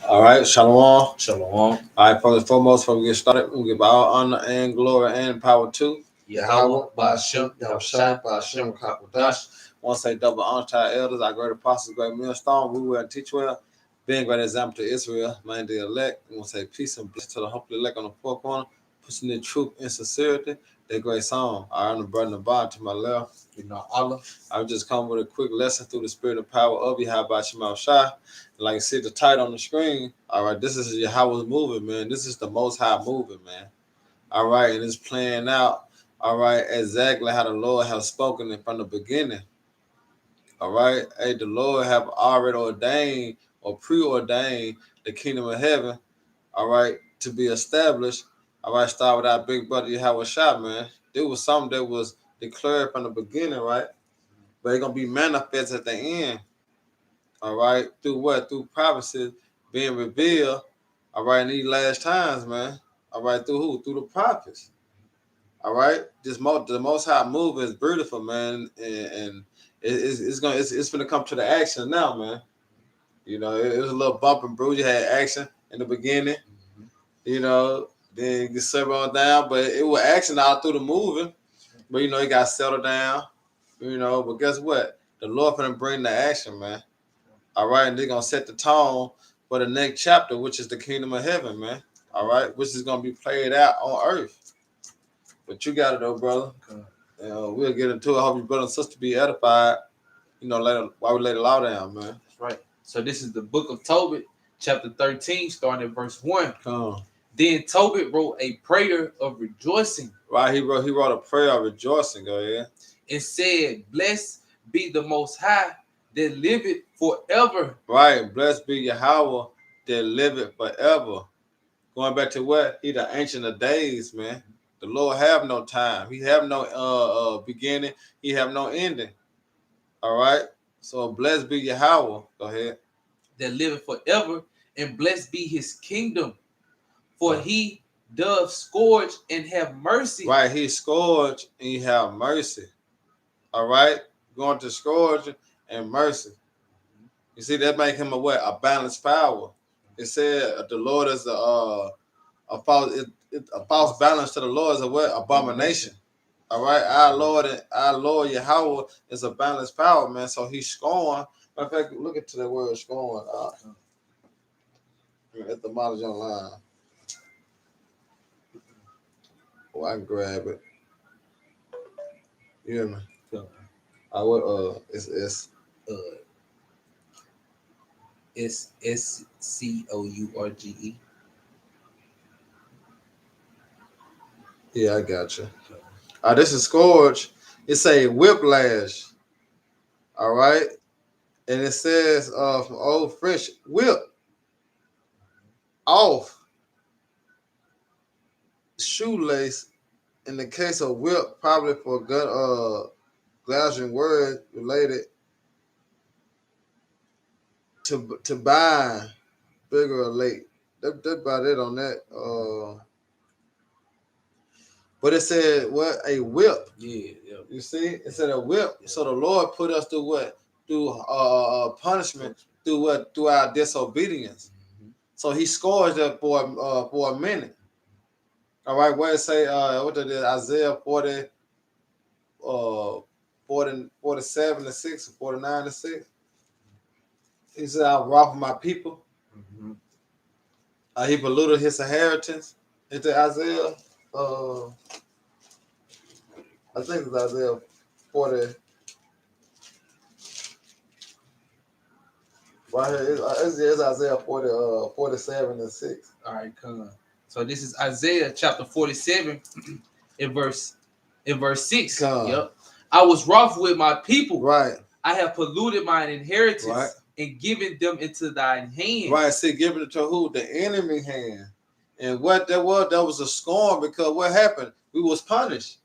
All right, Shalom. Shalom. All right, first and foremost, before we get started, we give all honor and glory and power to Yahawah, Ba'ashem, Yahushua, Ba'ashem, Kakodash. I want to say double honor to our elders, our great apostles, great millstone. We will teach well, being great example to Israel, man, the elect. We want to say peace and blessing to the hopefully elect on the four corner, pushing the truth and sincerity. That great song. I honor brother and the bond to my left. You know, Allah. I would just come with a quick lesson through the spirit and power of Yahawah Shai. Like you see the title on the screen. All right, this is Yahawah's moving, man. This is the Most High moving, man. All right, and it's playing out. All right, exactly how the Lord has spoken it from the beginning. All right, hey, the Lord have already ordained or preordained the kingdom of heaven. All right, to be established. All right, start with our big brother Yahawah Shai, man. There was something that was declared from the beginning, right? But it's gonna be manifest at the end. All right, through what? Through prophecies being revealed. All right, in these last times, man. All right, through who? Through the prophets. All right, the Most High move is beautiful, man, and it's gonna come to the action now, man. You know, it was a little bump and bruise. You had action in the beginning, you know, then you settle on down, but it was action all through the moving. But you know, it got settled down, you know. But guess what? The Lord gonna bring the action, man. All right, and they're gonna set the tone for the next chapter, which is the kingdom of heaven, man. All right, which is gonna be played out on earth. But you got it though, brother. We'll get into it. I hope your brother and sister be edified. You know, later while we lay the law down, man. That's right. So this is the book of Tobit, chapter 13, starting at verse 1. Then Tobit wrote a prayer of rejoicing. Right, he wrote a prayer of rejoicing, go ahead. And said, blessed be the Most High that liveth forever. Right, blessed be Yahawah that liveth forever. Going back to what? He the ancient of days, man. The Lord have no time. He have no beginning. He have no ending. All right. So blessed be Yahawah. Go ahead. That liveth forever, and blessed be his kingdom. For he doth scourge and have mercy. Right, he scourge and he have mercy. All right. Going to scourge and mercy. You see, that make him a balanced power. It said the Lord is a false balance to the Lord is a what? Abomination. All right, our Lord Yahawah is a balanced power, man. So he's scorned. Matter of fact, look at the word scorned. Etymology online. Oh, I can grab it. You hear me? It's SCOURGE. Yeah, I got you. This is scourge. It's a whiplash. All right. And it says from old French, whip, off, shoelace. In the case of whip, probably for a good Galatian word related to bind, bigger or late. That's about it on that. But it said what? A whip. Yeah. You see? It said a whip. Yeah. So the Lord put us through what? Through punishment. Through what? Through our disobedience. Mm-hmm. So he scourged us for a minute. All right, where it say what did it Isaiah 40 47 to 6 or 49 to 6. He said, I'll rob my people. Mm-hmm. He polluted his inheritance. Into Isaiah I think it's Isaiah 40. Right here, it's Isaiah 40, 47 and 6. All right, come on. So this is Isaiah chapter 47 in verse 6. Yep. I was wroth with my people. Right. I have polluted mine inheritance, right, and given them into thine hand. Right. See, given it to who? The enemy hand. And what that was a scorn, because what happened? We was punished.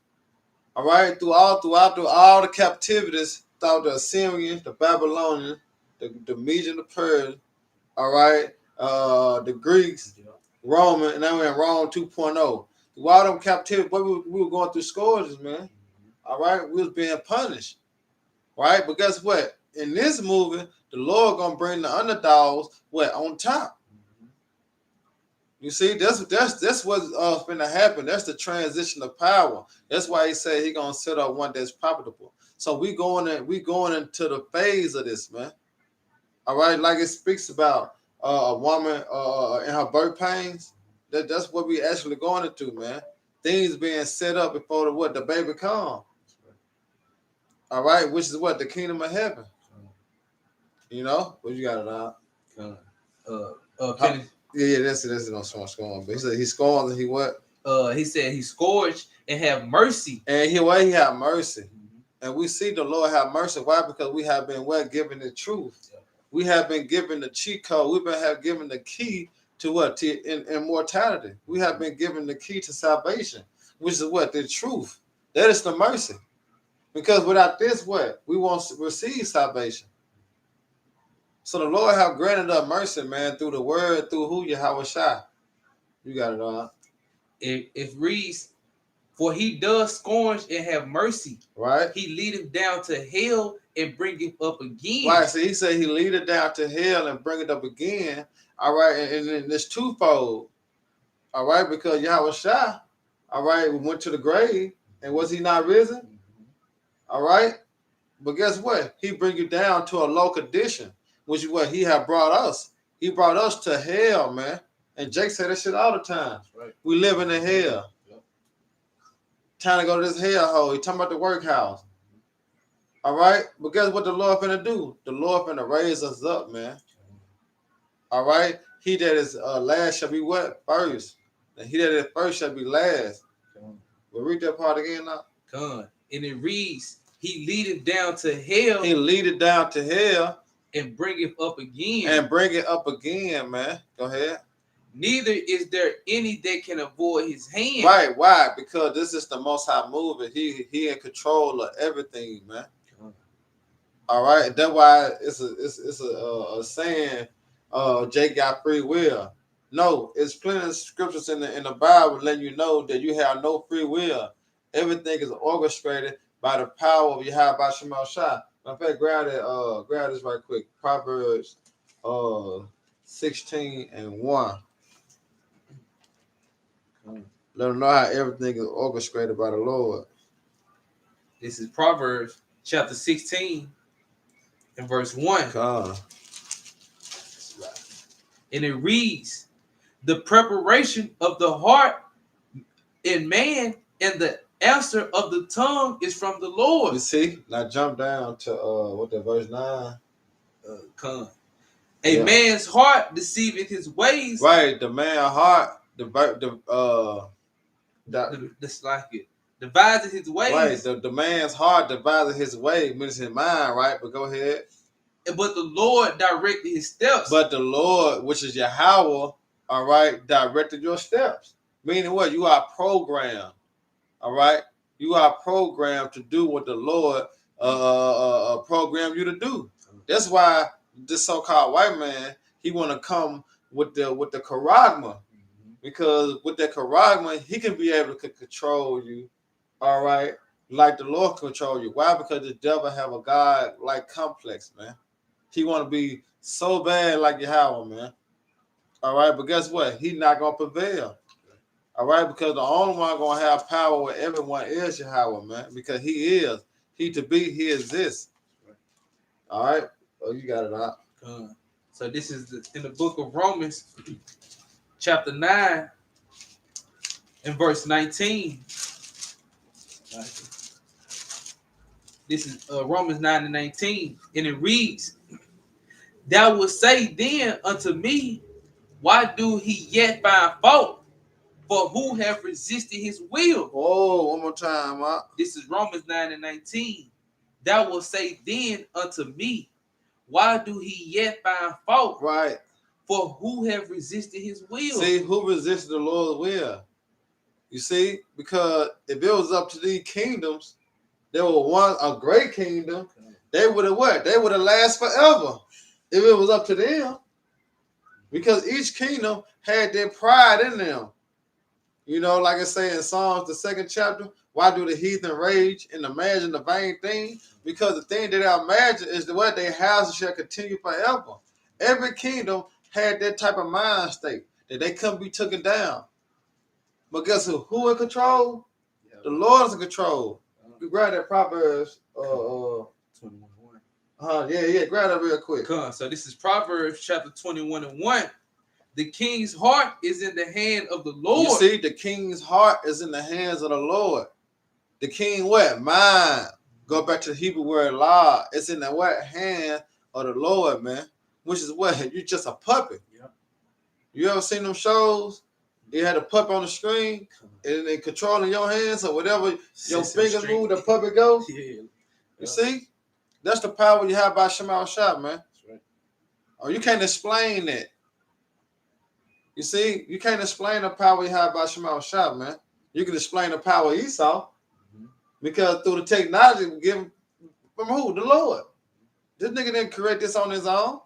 All right, throughout all the captivities, throughout the Assyrians, the Babylonians, the Median, the Persian, all right, the Greeks, Roman, and then we in Rome 2.0. While them captivity, but we were going through scourges, man. All right, we was being punished, right? But guess what? In this movie, the Lord gonna bring the underdogs what on top. You see, that's what's gonna happen. That's the transition of power. That's why he said he gonna set up one that's profitable. So we going into the phase of this, man. All right, like it speaks about a woman in her birth pains. That's what we actually going into, man. Things being set up before the baby come. All right, which is what the kingdom of heaven. You know, what you got it out? Yeah, that's no scorn. But he said he scorns and he what? He said he scourged and have mercy. And he have mercy. And we see the Lord have mercy. Why? Because we have been given the truth. We have been given the cheat code. We've been given the key to what? To immortality. We have been given the key to salvation, which is what? The truth. That is the mercy. Because without this, what? We won't receive salvation. So the Lord have granted us mercy, man, through the word, through who? Yahawah. You got it all. It reads, for he does scourge and have mercy. Right. He leadeth down to hell and bring it up again. Right. So he said he lead it down to hell and bring it up again. All right. And it's twofold. All right. Because Yahawah, all right, went to the grave. And was he not risen? All right. But guess what? He bring you down to a low condition, which is what he had brought us. He brought us to hell, man. And Jake said that shit all the time. Right. We live in hell. Yep. Time to go to this hellhole. He talking about the workhouse. All right? But guess what the Lord finna do? The Lord finna raise us up, man. All right? He that is last shall be what? First. And he that is first shall be last. We'll read that part again now. Come. And it reads, he leadeth down to hell. He leadeth down to hell. And bring it up again. And bring it up again, man. Go ahead. Neither is there any that can avoid his hand. Right. Why? Because this is the Most High moving. He in control of everything, man. All right. That's why it's a saying, Jake got free will. No, it's plenty of scriptures in the Bible letting you know that you have no free will. Everything is orchestrated by the power of Yahawah Shema Shah. In fact, grab this right quick. Proverbs 16:1. Let them know how everything is orchestrated by the Lord. This is Proverbs chapter 16 and verse 1. And it reads, the preparation of the heart in man and the answer of the tongue is from the Lord. You see? Now jump down to verse 9. A man's heart deceiveth his ways. Right, the man's heart, divides his ways. Right, the man's heart divides his way, means his mind, right? But go ahead. But the Lord directed his steps. But the Lord, which is Yahawah, all right, directed your steps. Meaning what? You are programmed. All right? You are programmed to do what the Lord programmed you to do. That's why this so-called white man, he want to come with the charagma. Because with that charagma, he can be able to control you, all right, like the Lord control you. Why? Because the devil have a God-like complex, man. He want to be so bad like Yahawah, man. All right, but guess what? He not going to prevail. All right, because the only one going to have power with everyone is Yahawah, man, because he is. He to be, he exists. All right? Oh, you got it out. So this is in the book of Romans, chapter 9 and verse 19. This is Romans 9 and 19. And it reads, thou wilt say then unto me, why do he yet find fault? For who have resisted his will? Oh, one more time, huh? This is Romans 9 and 19. Thou wilt say then unto me, why do he yet find fault? Right. For who have resisted his will? See, who resisted the Lord's will? You see, because if it was up to these kingdoms, there were a great kingdom, they would have what? They would have lasted forever if it was up to them. Because each kingdom had their pride in them. You know, like I say in Psalms, the 2nd chapter, why do the heathen rage and imagine the vain thing? Because the thing that they imagine is the what their houses shall continue forever. Every kingdom had that type of mind state that they couldn't be taken down. But guess who? Who in control? Yeah. The Lord is in control. You grab that Proverbs. 21:1. Yeah, grab that real quick. Come. So this is Proverbs chapter 21:1. The king's heart is in the hand of the Lord. You see, the king's heart is in the hands of the Lord. The king what? Mind. Go back to the Hebrew word law. It's in the what? Hand of the Lord, man. Which is what? You're just a puppet. Yep. You ever seen them shows? You had a puppet on the screen and they controlling your hands or whatever your fingers move, the puppet goes. Yeah. You see? That's the power you have by Shemal Shah, man. That's right. Oh, you can't explain that. You see, you can't explain the power you have by Shemal Shah, man. You can explain the power of Esau because through the technology we give him from who? The Lord. This nigga didn't create this on his own.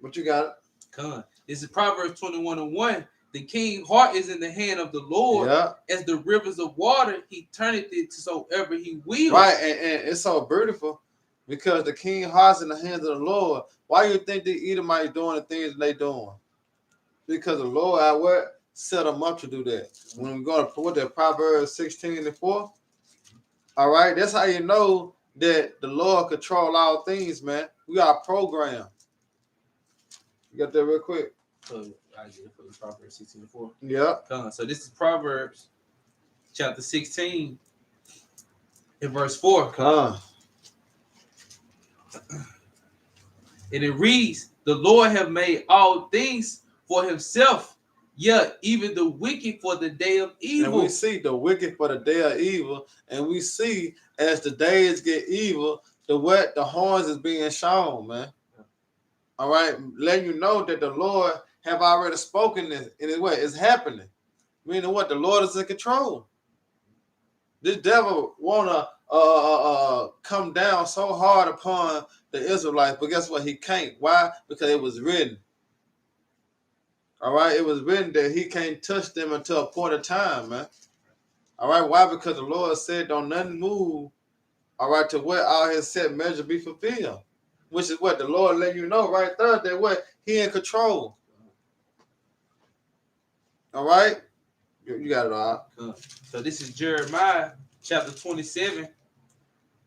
But you got it. Come. This is Proverbs 21:1. The king's heart is in the hand of the Lord. Yeah. As the rivers of water, he turneth it to soever he will. Right, and it's so beautiful because the king's heart's in the hands of the Lord. Why you think the Edomites doing the things they doing? Because the Lord, I what set them up to do that. When we're going to put that Proverbs 16:4, all right, that's how you know that the Lord control all things, man. We got a program. You got that real quick? So I get it for the Proverbs 16:4. Yeah. Come. So this is Proverbs chapter 16 and verse 4. Come. And it reads, the Lord have made all things for himself, yet even the wicked for the day of evil. And we see the wicked for the day of evil, and we see as the days get evil, the horns is being shown, man. All right, letting you know that the Lord have already spoken this, and it's happening. Meaning what? The Lord is in control. This devil wanna come down so hard upon the Israelites, but guess what? He can't. Why? Because it was written. All right, it was written that he can't touch them until a point of time, man. All right, why? Because the Lord said, "Don't nothing move." All right, to what all His set measure be fulfilled, which is what the Lord let you know right there that what He in control. All right, you got it all. So this is Jeremiah chapter 27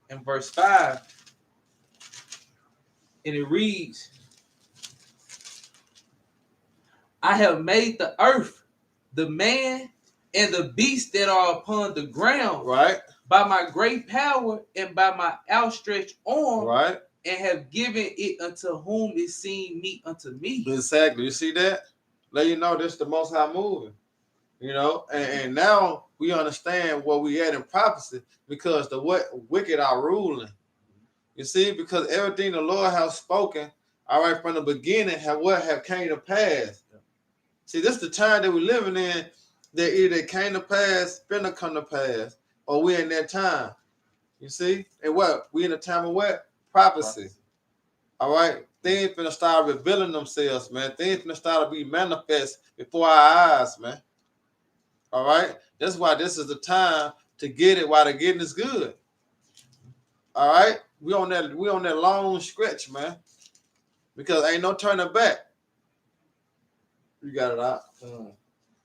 and verse 5, and it reads, I have made the earth, the man, and the beasts that are upon the ground, right, by my great power and by my outstretched arm, right, and have given it unto whom it seemed meet unto me. Exactly. You see that? Let you know this the Most High moving. You know, and now we understand where we at in prophecy because the wicked are ruling. You see, because everything the Lord has spoken, all right, from the beginning have came to pass. See, this is the time that we're living in that either came to pass, finna come to pass, or we're in that time. You see? And what? We in a time of what? Prophecy. All right? Things finna start revealing themselves, man. Things finna start to be manifest before our eyes, man. All right? That's why this is the time to get it while the getting is good. All right? We on that long stretch, man. Because ain't no turning back. You got it out.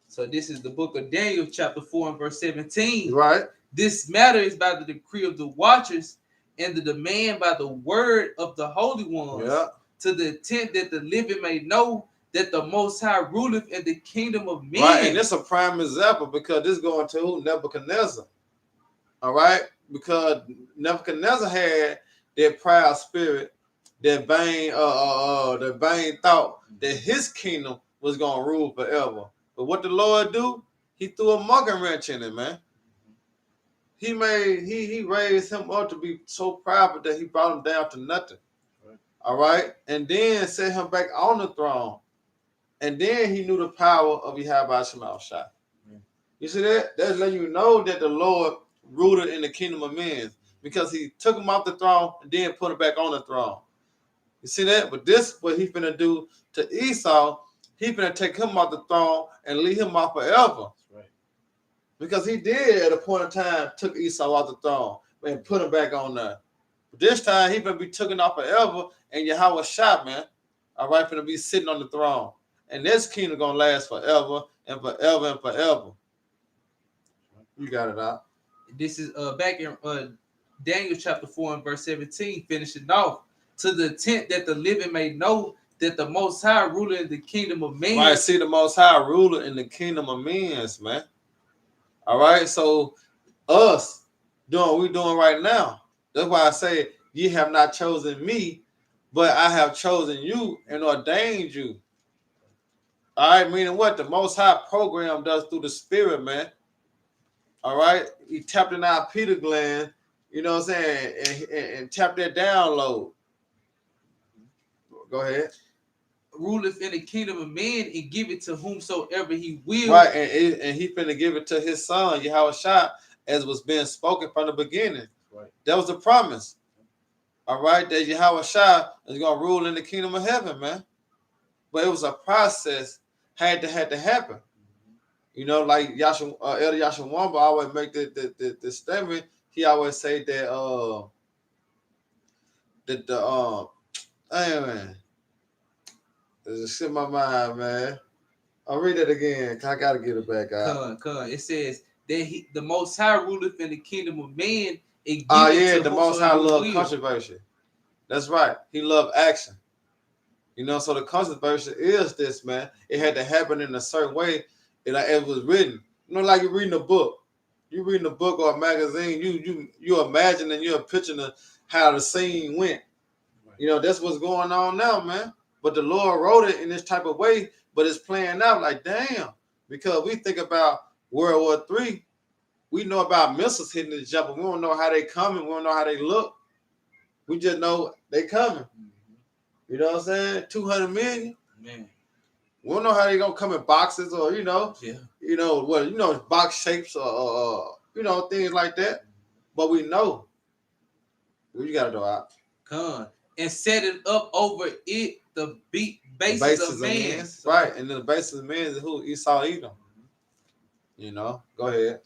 So this is the book of Daniel, chapter 4 and verse 17. Right. This matter is by the decree of the watchers and the demand by the word of the holy ones, to the intent that the living may know that the Most High ruleth in the kingdom of men. Right, and it's a prime example because this going to who? Nebuchadnezzar. All right? Because Nebuchadnezzar had that proud spirit, that vain thought that his kingdom was gonna rule forever. But what the Lord do? He threw a monkey wrench in it, man. He raised him up to be so proud that he brought him down to nothing. Right. All right, and then set him back on the throne, and then he knew the power of Yahawah Shemal Shah. You see that? That's letting you know that the Lord ruled in the kingdom of men because he took him off the throne and then put him back on the throne. You see that? But this what he finna do to Esau. he finna take him off the throne and leave him off forever. Right. Because he did at a point in time took Esau off the throne and put him back on there. But this time he finna be taken off forever, and Yahawah shot, man. All right, finna be sitting on the throne. And this kingdom gonna last forever and forever and forever. You got it out. This is back in Daniel chapter 4 and verse 17, finishing off. To the intent that the living may know that the Most High ruler in the kingdom of men. Right, see the Most High ruler in the kingdom of men, man. All right, so us doing what we doing right now. That's why I say ye have not chosen me, but I have chosen you and ordained you. All right, meaning what? The Most High program does through the Spirit, man. All right, he tapped in our Peter gland, you know what I'm saying, and tapped that download. Go ahead. Ruleth in the kingdom of men and give it to whomsoever he will. Right, and he finna give it to his son, Yahawah Shah, as was being spoken from the beginning. Right. That was the promise. All right, that Yahawah Shah is gonna rule in the kingdom of heaven, man. But it was a process had to happen. You know, like Elder Yashawamba always make the statement. He always say that hey man, there's a shit in my mind, man. I'll read it again. I gotta get it back out. It says that the Most High ruleth in the kingdom of man. The Most High love controversy. That's right. He loved action. You know, so the controversy is this, man. It had to happen in a certain way. It was written. You know, like you're reading a book. You reading a book or a magazine. You imagining, you're picturing how the scene went. Right. You know, that's what's going on now, man. But the Lord wrote it in this type of way, but it's playing out like damn. Because we think about World War III, we know about missiles hitting the jump, but we don't know how they coming. We don't know how they look. We just know they coming. You know what I'm saying? 200 million. Man. We don't know how they gonna come in boxes or yeah. Box shapes or things like that. But we know. What you gotta do out. Come and set it up over it the basis of man. Right, and then the basis of man is who? Esau Edom. You know, go ahead.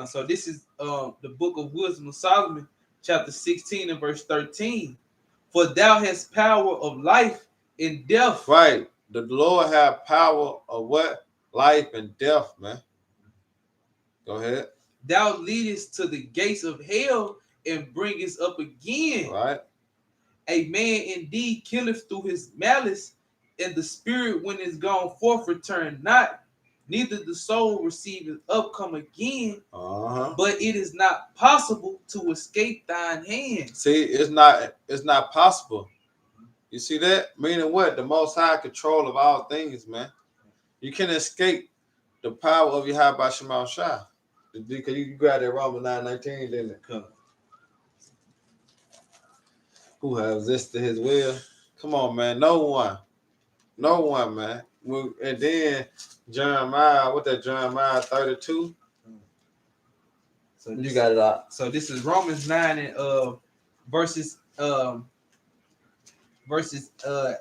So this is the book of Wisdom of Solomon, chapter 16 and verse 13. For thou hast power of life and death. Right. The Lord have power of what? Life and death, man. Go ahead. Thou leadest to the gates of hell and bringest up again. Right. A man indeed killeth through his malice, and the spirit when it's gone forth return not. Neither the soul receiveth upcome again. But it is not possible to escape thine hand. See, it's not possible. You see that? Meaning what? The Most High control of all things, man. You can't escape the power of Yahawah Shema Shah. Because you grabbed that Romans 9:19, didn't it? Come. Who has resisted his will? Come on, man. No one, man. And then Jeremiah, Jeremiah 32? So you got it out. So this is Romans 9 and verses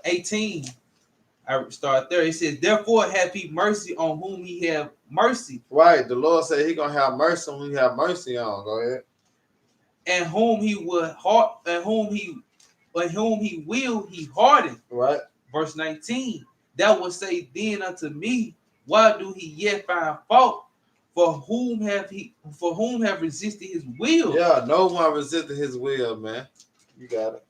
18. I start there. It says, therefore have he mercy on whom he have mercy. Right. The Lord said he gonna have mercy on whom he have mercy on. Go ahead. And whom he will he harden. Right. Verse 19. That will say then unto me, why do he yet find fault? For whom have resisted his will? Yeah, no one resisted his will, man. You got it.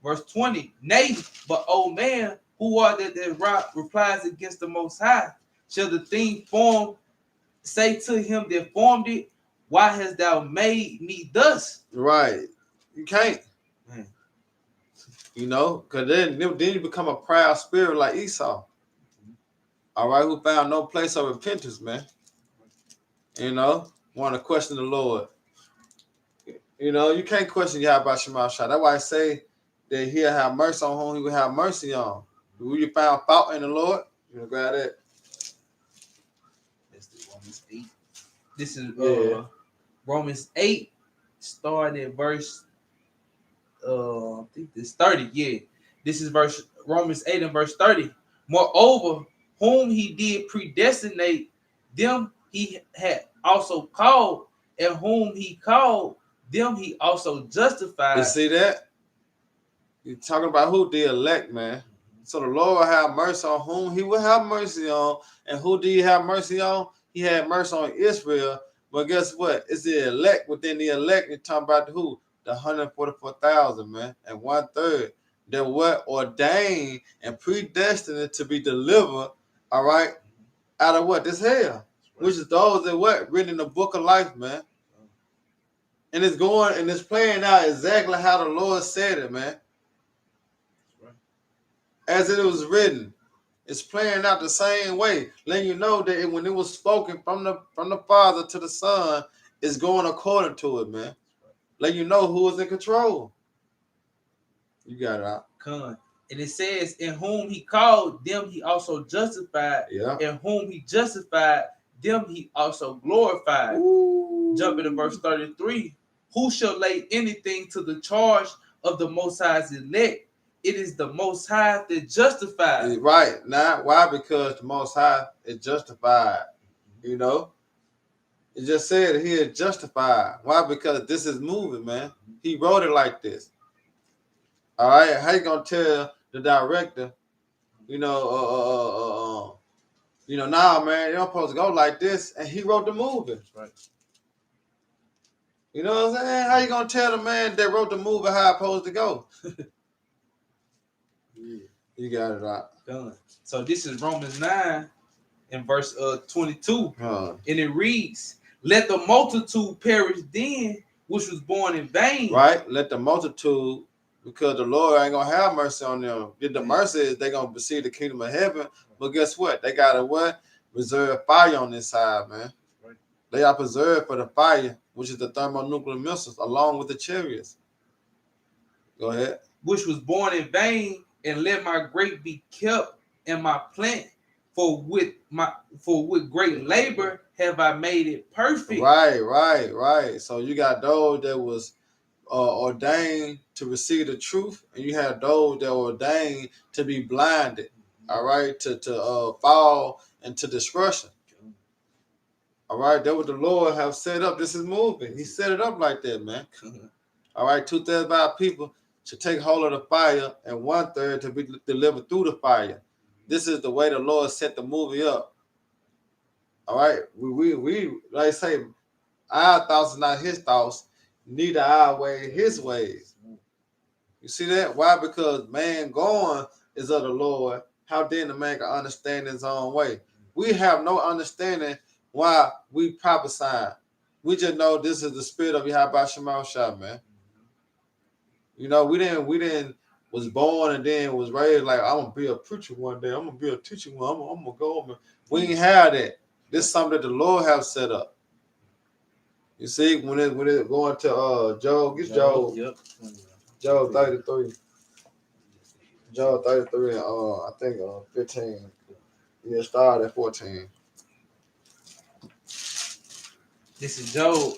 Verse 20. Nay, but oh man, who are that replies against the Most High? Shall the thing formed say to him that formed it, why hast thou made me thus? Right. You can't. Man. You know, because then you become a proud spirit like Esau. All right, who found no place of repentance, man. You know, want to question the Lord. You know, you can't question Yahawah Shema Shah. That's why I say that he'll have mercy on whom he will have mercy on. Who you found fault in the Lord, you know, grab that. That's the Romans 8. This is Romans 8, starting at verse I think it's 30. Yeah. This is Romans 8 and verse 30. Moreover, Whom he did predestinate, them he had also called, and whom he called, them he also justified. You see that? You're talking about who? The elect, man. So the Lord will have mercy on whom he will have mercy on. And who did he have mercy on? He had mercy on Israel. But guess what? It's the elect within the elect. You're talking about who? The 144,000, man. And 1/3. That what ordained and predestined to be delivered, all right, out of what? This hell. Which is those that what? Written in the book of life, man. And it's going and it's playing out exactly how the Lord said it, man. As it was written, it's playing out the same way, letting you know that when it was spoken from the Father to the Son, it's going according to it, man. Letting you know who is in control. You got it out. Con. And it says, in whom he called, them he also justified. Yeah. And whom he justified, them he also glorified. Ooh. Jumping to verse 33. Who shall lay anything to the charge of the Most High's elect? It is the Most High that justifies. Right. Now, why? Because the Most High is justified. You know? It just said he is justified. Why? Because this is moving, man. He wrote it like this. All right. How you gonna tell the director, nah, man, you're not supposed to go like this, and he wrote the movie. That's right. You know what I'm saying? How you gonna tell the man that wrote the movie how it's supposed to go? Yeah. You got it right. Done. So this is Romans 9 and verse 22. And it reads, let the multitude perish then, which was born in vain. Right? Let the multitude, because the Lord ain't gonna have mercy on them. The mercy is they gonna receive the kingdom of heaven. But guess what? They gotta what? Reserve fire on this side, man. Right. They are preserved for the fire, which is the thermonuclear missiles, along with the chariots. Go ahead. Which was born in vain, and let my grape be kept in my plant, for with great labor have I made it perfect. Right. So you got those that was ordained to receive the truth, and you have those that were ordained to be blinded. All right, to fall into destruction. All right, that what the Lord have set up. This is moving. He set it up like that, man. All right, 2/3 of our people should take hold of the fire, and 1/3 to be delivered through the fire. This is the way the Lord set the movie up. All right, we like I say, our thoughts are not his thoughts, neither our way his ways. You see that? Why? Because man going is of the Lord. How then the man can understand his own way? We have no understanding why we prophesy. We just know this is the spirit of Yahawah Shema Shah, man. You know, we didn't was born and then was raised like I'm gonna be a preacher one day. I'm gonna be a teacher one. I'm gonna go. We ain't have that. This is something that the Lord have set up. You see, when it going to Job, get Job. Yep. Job 33. Job 33, I think 15. Yeah, start at 14. This is Job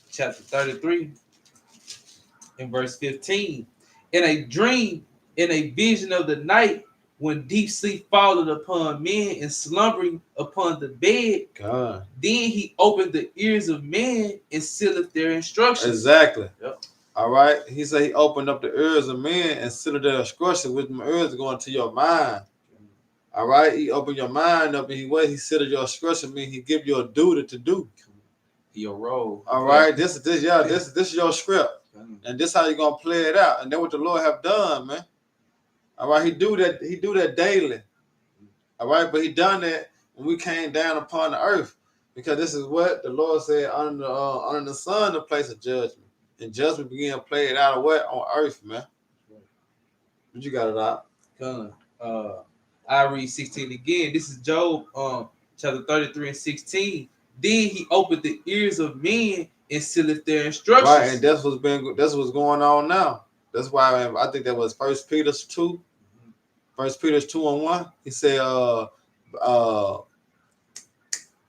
chapter 33 and verse 15. In a dream, in a vision of the night, when deep sleep followed upon men and slumbering upon the bed, God. Then he opened the ears of men and sealed their instructions. Exactly. Yep. All right. He said he opened up the ears of men and sealed their instructions, with my ears going to your mind. All right. He opened your mind up and he sealed your instruction, mean he give you a duty to do. Your role. All right. This is your script. And this how you're gonna play it out. And that's what the Lord have done, man. All right, he do that daily. All right, but he done that when we came down upon the earth, because this is what the Lord said under the sun, the place of judgment, and judgment began to play it out of what on earth, man. But you got it out. I read 16 again. This is Job, chapter 33 and 16. Then he opened the ears of men and sealed their instructions. Right, and that's what's going on now. That's why I think that was 1 Peter 2. 1 Peter 2:1. He said,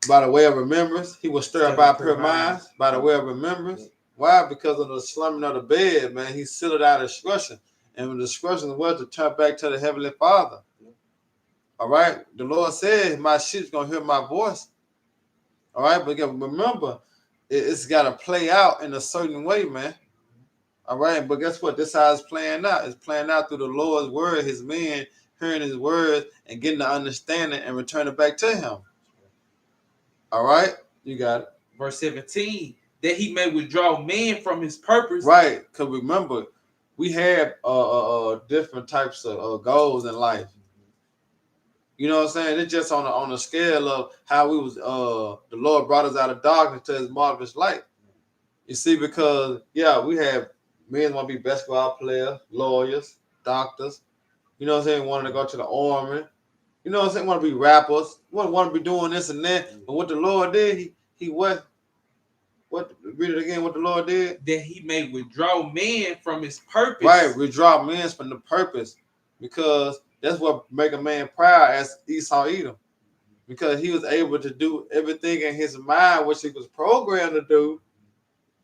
by the way of remembrance, he was stirred by pure minds, by the way of remembrance. Why? Because of the slumbering of the bed, man. He sealed out instruction. And the instruction was to turn back to the Heavenly Father. All right. The Lord said, my sheep's gonna hear my voice. All right, but remember, it's got to play out in a certain way, man. All right, but guess what? This how it's playing out. It's playing out through the Lord's word, his men hearing his words and getting the understanding and return it back to him. All right, you got it. Verse 17, that he may withdraw man from his purpose. Right, because remember, we have different types of goals in life. You know what I'm saying? It's just on the scale of how we was the Lord brought us out of darkness to his marvelous light. You see, because we have men want to be basketball players, lawyers, doctors. You know what I'm saying? Wanting to go to the army. You know what I'm saying? Want to be rappers. Want to be doing this and that. But what the Lord did, he what read it again, what the Lord did? That he may withdraw man from his purpose. Right, withdraw men from the purpose. Because that's what make a man proud, as Esau Edom. Because he was able to do everything in his mind, which he was programmed to do.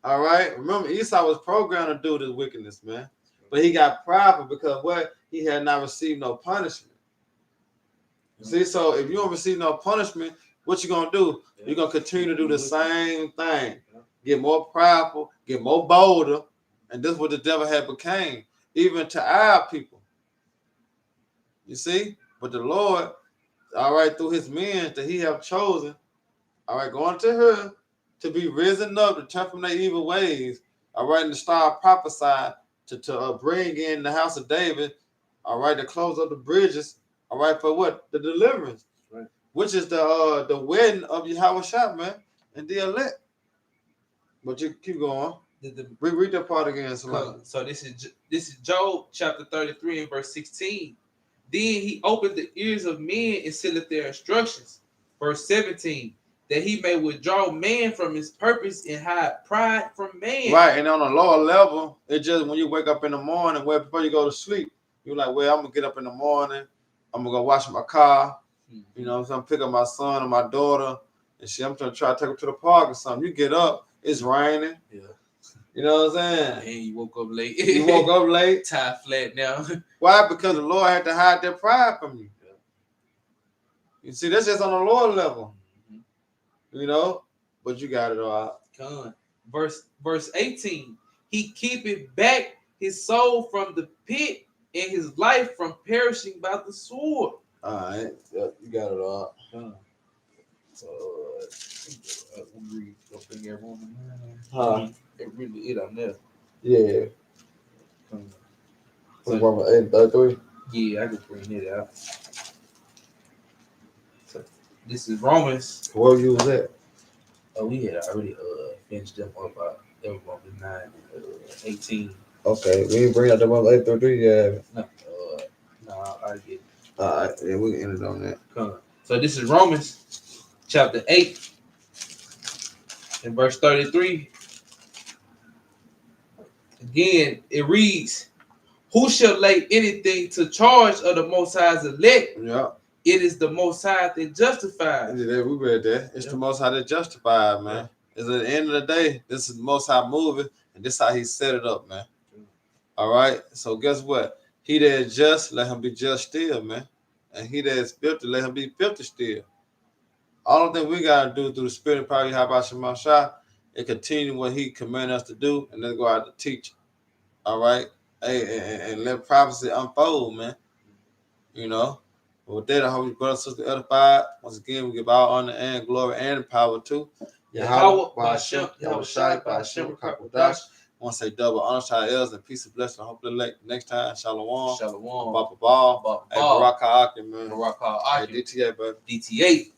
All right. Remember, Esau was programmed to do this wickedness, man. But he got prideful because what? He had not received no punishment. See, so if you don't receive no punishment, what you gonna do? You're gonna continue to do the same thing. Get more prideful, get more bolder, and this is what the devil had became, even to our people. You see? But the Lord, all right, through his men that he have chosen, all right, going to her to be risen up, to turn from their evil ways, all right, and to start prophesying to bring in the house of David, all right, to close up the bridges, all right, for what? The deliverance, right, which is the wedding of Yahawah, man, and the elect. But you keep going. Read that part again. So this is Job chapter 33 and verse 16. Then he opened the ears of men and sealed their instructions. Verse 17. That he may withdraw man from his purpose and hide pride from man. Right, and on a lower level, it's just when you wake up in the morning, well, before you go to sleep, you're like, well, I'm gonna get up in the morning, I'm gonna go wash my car, you know, so I'm pick up my son or my daughter, and shit, I'm gonna try to take them to the park or something. You get up, it's raining. Yeah. You know what I'm saying? And you woke up late. You woke up late. Tie flat now. Why? Because the Lord had to hide their pride from you. Yeah. You see, that's just on the lower level. You know, but you got it all. Come. Verse 18. He keepeth back his soul from the pit and his life from perishing by the sword. All right. Yep, you got it all. Read something everyone. It really it on there. Yeah. So, Romans 8:33. Yeah, I can bring it out. So this is Romans. Where you was at? Oh, we had already finished them up about Romans 9 and 18. Okay, we didn't bring out the Romans 8:33 yet. No, I get it. All right, yeah, we can end it on that. Come on. So this is Romans chapter 8 and verse 33. Again, it reads, who shall lay anything to charge of the Most High's elect? Yeah. It is the Most High that justifies. Yeah, we read that. It's the Most High that justifies, man. It's at the end of the day, this is the Most High moving, and this is how he set it up, man. All right? So guess what? He that is just, let him be just still, man. And he that is filthy, let him be filthy still. All the thing we got to do through the spirit and power of Yahawah Shema Shah and continue what he commanded us to do, and let's go out to teach. All right? Hey, and let prophecy unfold, man. You know? With that, I hope you brothers and sisters edified. Once again, we give all honor and glory and power to Yahawah, Ba'ashem, Yahushai, Ba'ashem, Kakodash. I want to say double honor to our elders and peace and blessing. I hope the next time. Shalom. Shalom. Baba Ball. Hey, Barak Ha'akim, man. Barak Ha'akim. Hey, DTA, baby. DTA.